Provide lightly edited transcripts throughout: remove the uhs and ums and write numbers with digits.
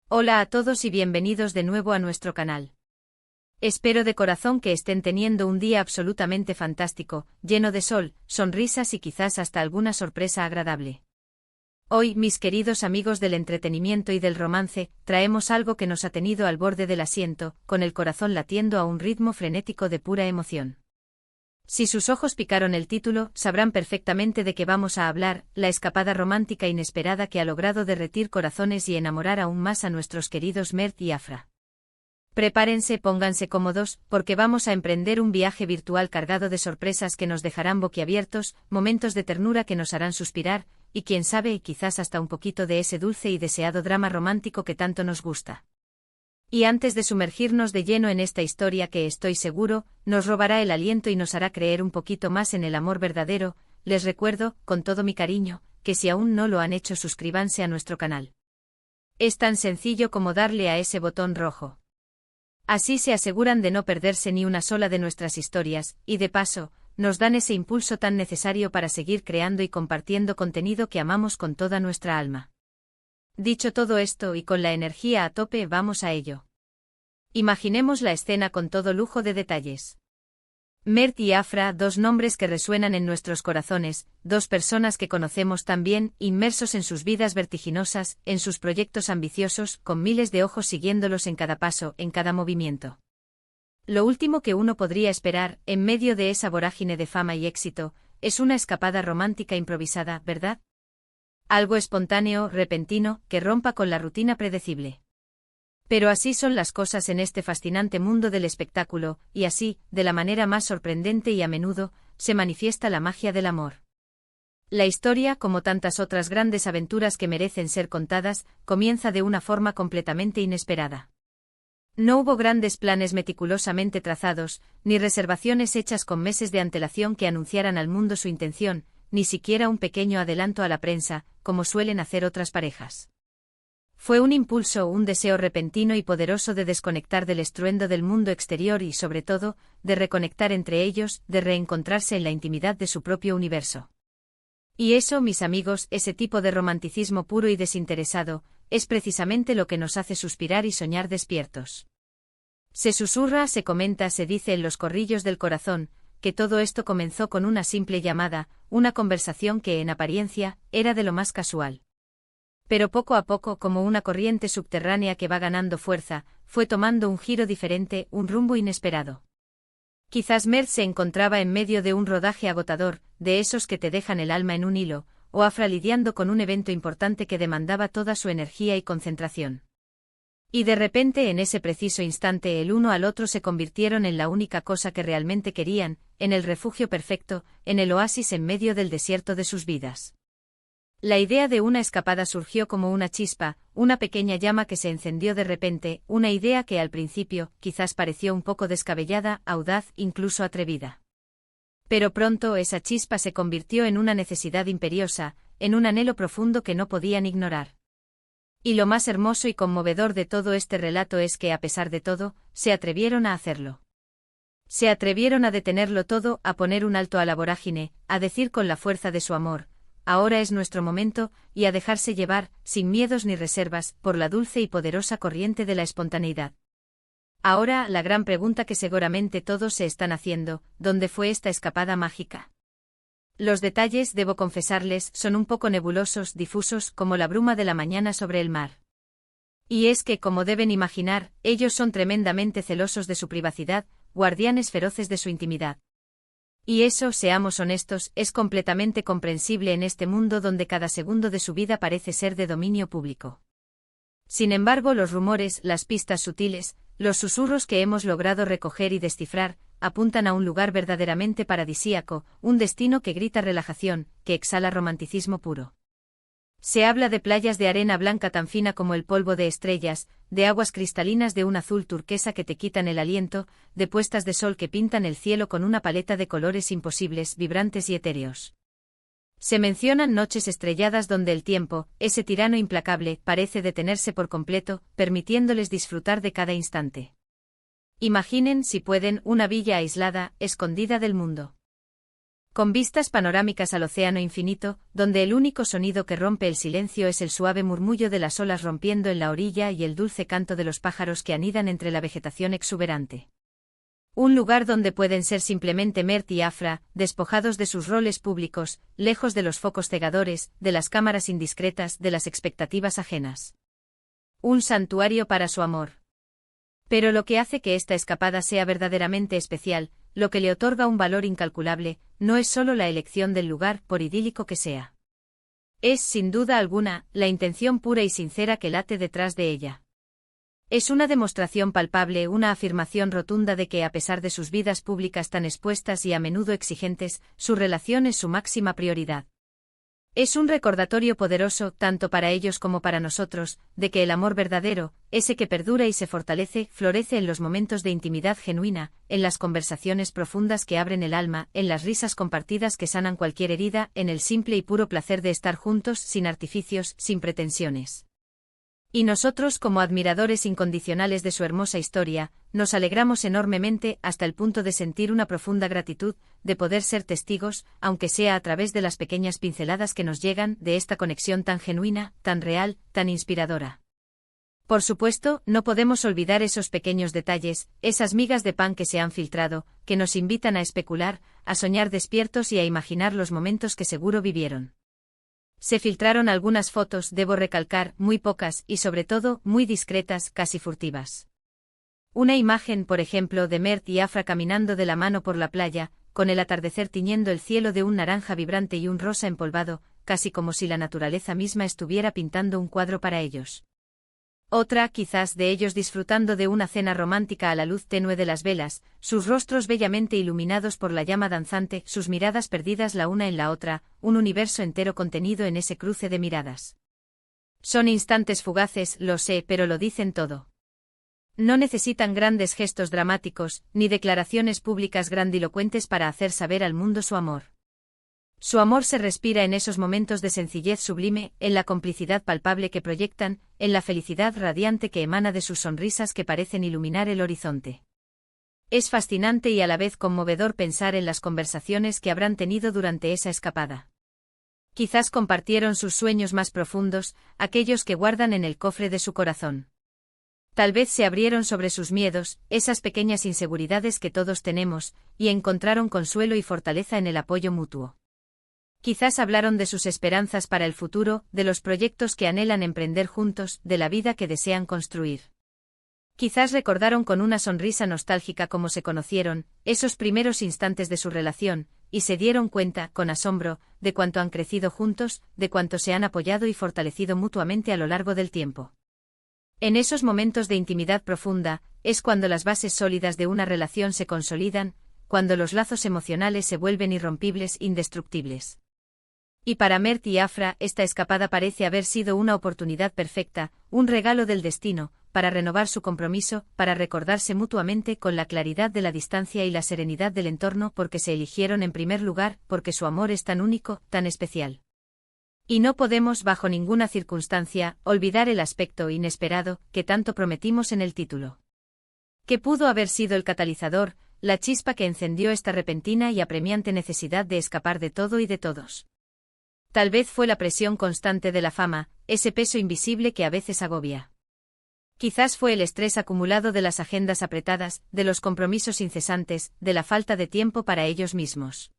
Hola a todos y bienvenidos de nuevo a nuestro canal. Espero de corazón que estén teniendo un día absolutamente fantástico, lleno de sol, sonrisas y quizás hasta alguna sorpresa agradable. Hoy, mis queridos amigos del entretenimiento y del romance, traemos algo que nos ha tenido al borde del asiento, con el corazón latiendo a un ritmo frenético de pura emoción. Si sus ojos picaron el título, sabrán perfectamente de qué vamos a hablar, la escapada romántica inesperada que ha logrado derretir corazones y enamorar aún más a nuestros queridos Mert y Afra. Prepárense, pónganse cómodos, porque vamos a emprender un viaje virtual cargado de sorpresas que nos dejarán boquiabiertos, momentos de ternura que nos harán suspirar, y quién sabe, quizás hasta un poquito de ese dulce y deseado drama romántico que tanto nos gusta. Y antes de sumergirnos de lleno en esta historia que estoy seguro, nos robará el aliento y nos hará creer un poquito más en el amor verdadero, les recuerdo, con todo mi cariño, que si aún no lo han hecho suscríbanse a nuestro canal. Es tan sencillo como darle a ese botón rojo. Así se aseguran de no perderse ni una sola de nuestras historias, y de paso, nos dan ese impulso tan necesario para seguir creando y compartiendo contenido que amamos con toda nuestra alma. Dicho todo esto y con la energía a tope, vamos a ello. Imaginemos la escena con todo lujo de detalles. Mert y Afra, dos nombres que resuenan en nuestros corazones, dos personas que conocemos tan bien, inmersos en sus vidas vertiginosas, en sus proyectos ambiciosos, con miles de ojos siguiéndolos en cada paso, en cada movimiento. Lo último que uno podría esperar, en medio de esa vorágine de fama y éxito, es una escapada romántica improvisada, ¿verdad? Algo espontáneo, repentino, que rompa con la rutina predecible. Pero así son las cosas en este fascinante mundo del espectáculo, y así, de la manera más sorprendente y a menudo, se manifiesta la magia del amor. La historia, como tantas otras grandes aventuras que merecen ser contadas, comienza de una forma completamente inesperada. No hubo grandes planes meticulosamente trazados, ni reservaciones hechas con meses de antelación que anunciaran al mundo su intención, ni siquiera un pequeño adelanto a la prensa, como suelen hacer otras parejas. Fue un impulso, un deseo repentino y poderoso de desconectar del estruendo del mundo exterior y, sobre todo, de reconectar entre ellos, de reencontrarse en la intimidad de su propio universo. Y eso, mis amigos, ese tipo de romanticismo puro y desinteresado, es precisamente lo que nos hace suspirar y soñar despiertos. Se susurra, se comenta, se dice en los corrillos del corazón, que todo esto comenzó con una simple llamada, una conversación que en apariencia era de lo más casual. Pero poco a poco, como una corriente subterránea que va ganando fuerza, fue tomando un giro diferente, un rumbo inesperado. Quizás Mert se encontraba en medio de un rodaje agotador, de esos que te dejan el alma en un hilo, o Afra lidiando con un evento importante que demandaba toda su energía y concentración. Y de repente en ese preciso instante el uno al otro se convirtieron en la única cosa que realmente querían, en el refugio perfecto, en el oasis en medio del desierto de sus vidas. La idea de una escapada surgió como una chispa, una pequeña llama que se encendió de repente, una idea que al principio quizás pareció un poco descabellada, audaz, incluso atrevida. Pero pronto esa chispa se convirtió en una necesidad imperiosa, en un anhelo profundo que no podían ignorar. Y lo más hermoso y conmovedor de todo este relato es que, a pesar de todo, se atrevieron a hacerlo. Se atrevieron a detenerlo todo, a poner un alto a la vorágine, a decir con la fuerza de su amor, ahora es nuestro momento, y a dejarse llevar, sin miedos ni reservas, por la dulce y poderosa corriente de la espontaneidad. Ahora, la gran pregunta que seguramente todos se están haciendo, ¿dónde fue esta escapada mágica? Los detalles, debo confesarles, son un poco nebulosos, difusos, como la bruma de la mañana sobre el mar. Y es que, como deben imaginar, ellos son tremendamente celosos de su privacidad, guardianes feroces de su intimidad. Y eso, seamos honestos, es completamente comprensible en este mundo donde cada segundo de su vida parece ser de dominio público. Sin embargo, los rumores, las pistas sutiles, los susurros que hemos logrado recoger y descifrar, apuntan a un lugar verdaderamente paradisíaco, un destino que grita relajación, que exhala romanticismo puro. Se habla de playas de arena blanca tan fina como el polvo de estrellas, de aguas cristalinas de un azul turquesa que te quitan el aliento, de puestas de sol que pintan el cielo con una paleta de colores imposibles, vibrantes y etéreos. Se mencionan noches estrelladas donde el tiempo, ese tirano implacable, parece detenerse por completo, permitiéndoles disfrutar de cada instante. Imaginen, si pueden, una villa aislada, escondida del mundo. Con vistas panorámicas al océano infinito, donde el único sonido que rompe el silencio es el suave murmullo de las olas rompiendo en la orilla y el dulce canto de los pájaros que anidan entre la vegetación exuberante. Un lugar donde pueden ser simplemente Mert y Afra, despojados de sus roles públicos, lejos de los focos cegadores, de las cámaras indiscretas, de las expectativas ajenas. Un santuario para su amor. Pero lo que hace que esta escapada sea verdaderamente especial, lo que le otorga un valor incalculable, no es solo la elección del lugar, por idílico que sea. Es, sin duda alguna, la intención pura y sincera que late detrás de ella. Es una demostración palpable, una afirmación rotunda de que a pesar de sus vidas públicas tan expuestas y a menudo exigentes, su relación es su máxima prioridad. Es un recordatorio poderoso, tanto para ellos como para nosotros, de que el amor verdadero, ese que perdura y se fortalece, florece en los momentos de intimidad genuina, en las conversaciones profundas que abren el alma, en las risas compartidas que sanan cualquier herida, en el simple y puro placer de estar juntos, sin artificios, sin pretensiones. Y nosotros, como admiradores incondicionales de su hermosa historia, nos alegramos enormemente hasta el punto de sentir una profunda gratitud, de poder ser testigos, aunque sea a través de las pequeñas pinceladas que nos llegan, de esta conexión tan genuina, tan real, tan inspiradora. Por supuesto, no podemos olvidar esos pequeños detalles, esas migas de pan que se han filtrado, que nos invitan a especular, a soñar despiertos y a imaginar los momentos que seguro vivieron. Se filtraron algunas fotos, debo recalcar, muy pocas y sobre todo, muy discretas, casi furtivas. Una imagen, por ejemplo, de Mert y Afra caminando de la mano por la playa, con el atardecer tiñendo el cielo de un naranja vibrante y un rosa empolvado, casi como si la naturaleza misma estuviera pintando un cuadro para ellos. Otra, quizás, de ellos disfrutando de una cena romántica a la luz tenue de las velas, sus rostros bellamente iluminados por la llama danzante, sus miradas perdidas la una en la otra, un universo entero contenido en ese cruce de miradas. Son instantes fugaces, lo sé, pero lo dicen todo. No necesitan grandes gestos dramáticos, ni declaraciones públicas grandilocuentes para hacer saber al mundo su amor. Su amor se respira en esos momentos de sencillez sublime, en la complicidad palpable que proyectan, en la felicidad radiante que emana de sus sonrisas que parecen iluminar el horizonte. Es fascinante y a la vez conmovedor pensar en las conversaciones que habrán tenido durante esa escapada. Quizás compartieron sus sueños más profundos, aquellos que guardan en el cofre de su corazón. Tal vez se abrieron sobre sus miedos, esas pequeñas inseguridades que todos tenemos, y encontraron consuelo y fortaleza en el apoyo mutuo. Quizás hablaron de sus esperanzas para el futuro, de los proyectos que anhelan emprender juntos, de la vida que desean construir. Quizás recordaron con una sonrisa nostálgica cómo se conocieron, esos primeros instantes de su relación, y se dieron cuenta, con asombro, de cuánto han crecido juntos, de cuánto se han apoyado y fortalecido mutuamente a lo largo del tiempo. En esos momentos de intimidad profunda, es cuando las bases sólidas de una relación se consolidan, cuando los lazos emocionales se vuelven irrompibles, indestructibles. Y para Mert y Afra, esta escapada parece haber sido una oportunidad perfecta, un regalo del destino, para renovar su compromiso, para recordarse mutuamente con la claridad de la distancia y la serenidad del entorno porque se eligieron en primer lugar, porque su amor es tan único, tan especial. Y no podemos, bajo ninguna circunstancia, olvidar el aspecto inesperado que tanto prometimos en el título. ¿Qué pudo haber sido el catalizador, la chispa que encendió esta repentina y apremiante necesidad de escapar de todo y de todos? Tal vez fue la presión constante de la fama, ese peso invisible que a veces agobia. Quizás fue el estrés acumulado de las agendas apretadas, de los compromisos incesantes, de la falta de tiempo para ellos mismos.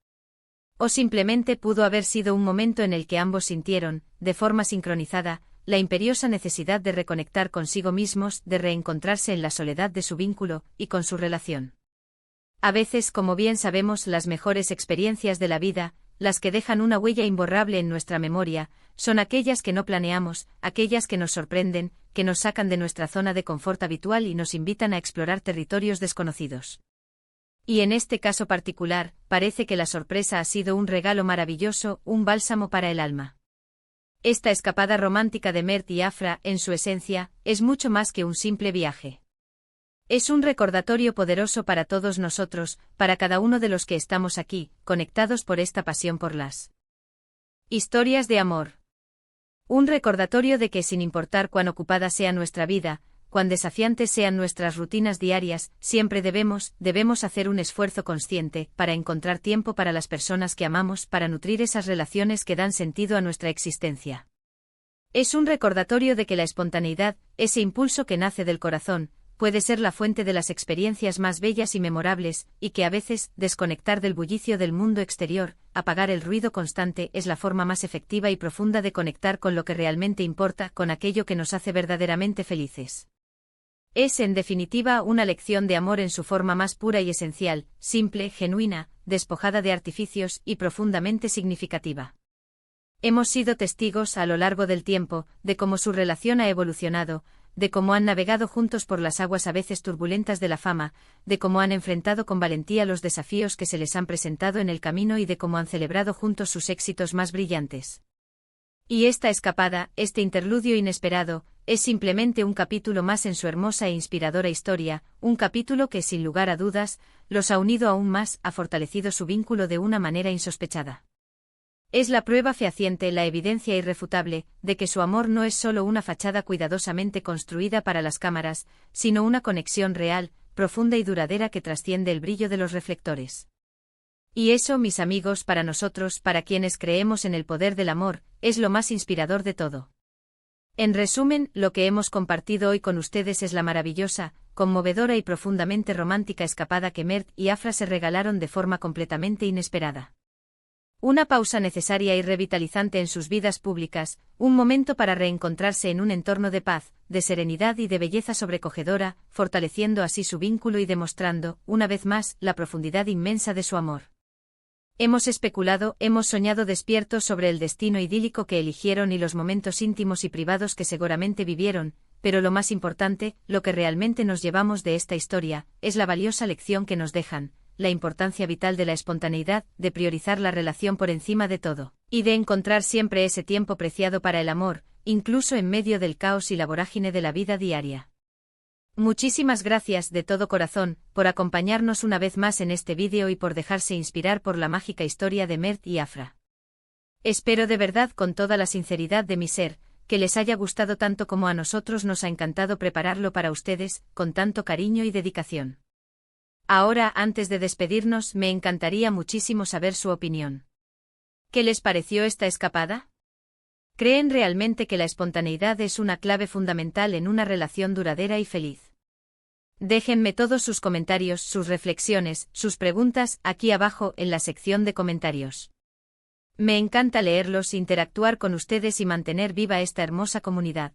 O simplemente pudo haber sido un momento en el que ambos sintieron, de forma sincronizada, la imperiosa necesidad de reconectar consigo mismos, de reencontrarse en la soledad de su vínculo, y con su relación. A veces, como bien sabemos, las mejores experiencias de la vida, las que dejan una huella imborrable en nuestra memoria, son aquellas que no planeamos, aquellas que nos sorprenden, que nos sacan de nuestra zona de confort habitual y nos invitan a explorar territorios desconocidos. Y en este caso particular, parece que la sorpresa ha sido un regalo maravilloso, un bálsamo para el alma. Esta escapada romántica de Mert y Afra, en su esencia, es mucho más que un simple viaje. Es un recordatorio poderoso para todos nosotros, para cada uno de los que estamos aquí, conectados por esta pasión por las historias de amor. Un recordatorio de que sin importar cuán ocupada sea nuestra vida, cuán desafiantes sean nuestras rutinas diarias, siempre debemos hacer un esfuerzo consciente para encontrar tiempo para las personas que amamos, para nutrir esas relaciones que dan sentido a nuestra existencia. Es un recordatorio de que la espontaneidad, ese impulso que nace del corazón, puede ser la fuente de las experiencias más bellas y memorables, y que a veces, desconectar del bullicio del mundo exterior, apagar el ruido constante es la forma más efectiva y profunda de conectar con lo que realmente importa, con aquello que nos hace verdaderamente felices. Es, en definitiva, una lección de amor en su forma más pura y esencial, simple, genuina, despojada de artificios y profundamente significativa. Hemos sido testigos a lo largo del tiempo de cómo su relación ha evolucionado, de cómo han navegado juntos por las aguas a veces turbulentas de la fama, de cómo han enfrentado con valentía los desafíos que se les han presentado en el camino y de cómo han celebrado juntos sus éxitos más brillantes. Y esta escapada, este interludio inesperado, es simplemente un capítulo más en su hermosa e inspiradora historia, un capítulo que, sin lugar a dudas, los ha unido aún más, ha fortalecido su vínculo de una manera insospechada. Es la prueba fehaciente, la evidencia irrefutable, de que su amor no es solo una fachada cuidadosamente construida para las cámaras, sino una conexión real, profunda y duradera que trasciende el brillo de los reflectores. Y eso, mis amigos, para nosotros, para quienes creemos en el poder del amor, es lo más inspirador de todo. En resumen, lo que hemos compartido hoy con ustedes es la maravillosa, conmovedora y profundamente romántica escapada que Mert y Afra se regalaron de forma completamente inesperada. Una pausa necesaria y revitalizante en sus vidas públicas, un momento para reencontrarse en un entorno de paz, de serenidad y de belleza sobrecogedora, fortaleciendo así su vínculo y demostrando, una vez más, la profundidad inmensa de su amor. Hemos especulado, hemos soñado despiertos sobre el destino idílico que eligieron y los momentos íntimos y privados que seguramente vivieron, pero lo más importante, lo que realmente nos llevamos de esta historia, es la valiosa lección que nos dejan, la importancia vital de la espontaneidad, de priorizar la relación por encima de todo, y de encontrar siempre ese tiempo preciado para el amor, incluso en medio del caos y la vorágine de la vida diaria. Muchísimas gracias de todo corazón, por acompañarnos una vez más en este vídeo y por dejarse inspirar por la mágica historia de Mert y Afra. Espero de verdad con toda la sinceridad de mi ser, que les haya gustado tanto como a nosotros nos ha encantado prepararlo para ustedes, con tanto cariño y dedicación. Ahora, antes de despedirnos, me encantaría muchísimo saber su opinión. ¿Qué les pareció esta escapada? ¿Creen realmente que la espontaneidad es una clave fundamental en una relación duradera y feliz? Déjenme todos sus comentarios, sus reflexiones, sus preguntas, aquí abajo en la sección de comentarios. Me encanta leerlos, interactuar con ustedes y mantener viva esta hermosa comunidad.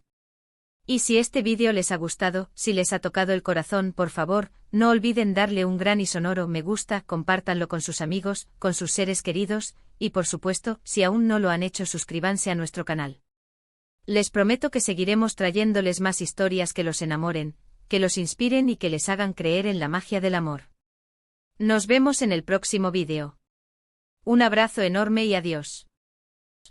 Y si este vídeo les ha gustado, si les ha tocado el corazón, por favor, no olviden darle un gran y sonoro me gusta, compártanlo con sus amigos, con sus seres queridos, y por supuesto, si aún no lo han hecho, suscríbanse a nuestro canal. Les prometo que seguiremos trayéndoles más historias que los enamoren, que los inspiren y que les hagan creer en la magia del amor. Nos vemos en el próximo vídeo. Un abrazo enorme y adiós.